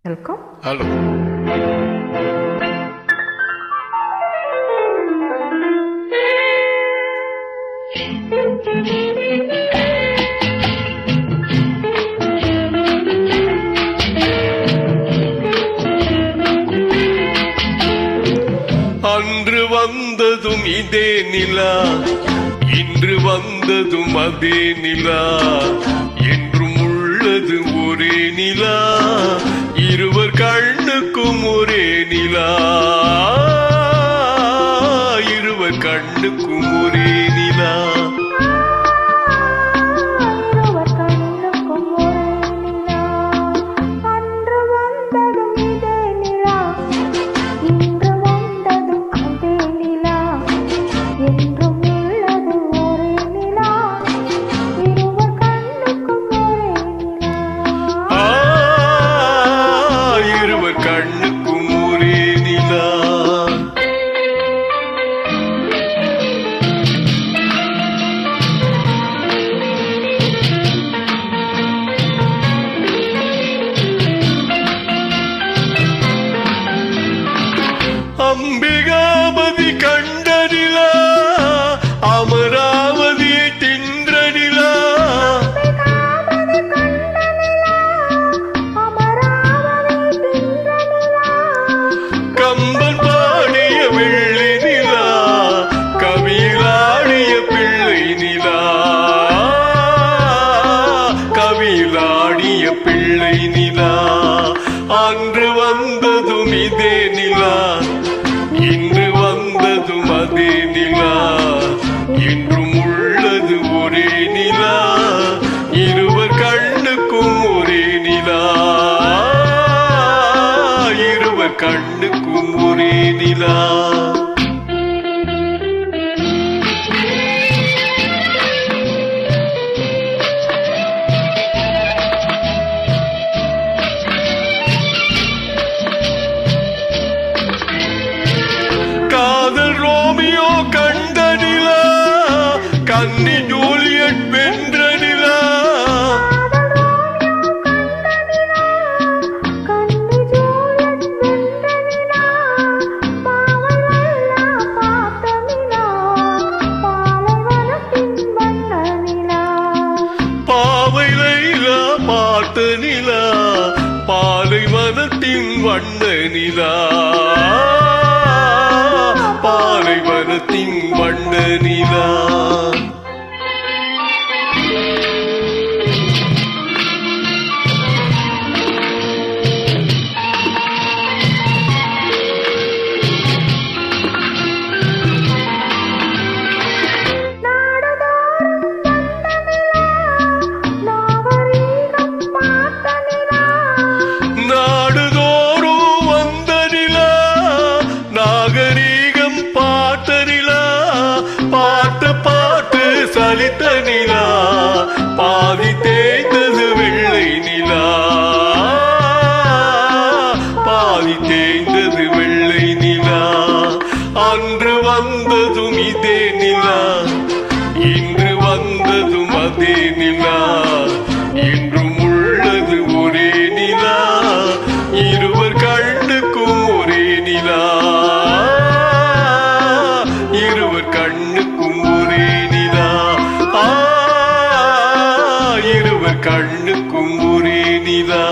Welcome. Hello. அன்று வந்ததும் இதே நிலா, இன்று வந்ததும் அதே நிலா, என்றும் உள்ளது ஒரே நிலா, இருவர் கண்ணுக்கும் ஒரே நிலா, இருவர் கண்ணுக்கும் ஒரே நிலா. கண்ணுக்கும் ஒரே நிலா. அம்பிகாபதி கண்ட நிலா, அமராவதியை தின்ற நிலா, கம்பன் பாடிய வெள்ளி நிலா, கவியிலாடிய பிள்ளை நிலா, கவியிலாடிய பிள்ளை நிலா. அன்று வந்ததும் இதே நிலா, இன்று வந்ததும் அதே நிலா, என்றும் உள்ளது ஒரே நிலா, இருவர் கண்ணுக்கும் ஒரே நிலா, இருவர் கண்ணுக்கும் ஒரே நிலா. காதல் ரோமியோ கண்ட நிலா, கன்னி ஜூலியட் வென்ற நிலா, பாவை லைலா பார்த்த நிலா, பாலைவனத்தின் வண்ண நிலா, பாலைவனத்தின் வண்ண நிலா. சலித்த நிலா, பாதி தேய்ந்தது வெள்ளை நிலா, பாதி தேய்ந்தது வெள்ளை நிலா. அன்று வந்ததும் இதே நிலா, இன்று வந்ததும் அதே நிலா, என்றும் உள்ளது ஒரே நிலா, இருவர் கண்ணுக்கும் ஒரே நிலா, இருவர் கண்ணுக்கும் ஒரே நிலா, இருவர் கண்ணுக்கும் ஒரே நிலா.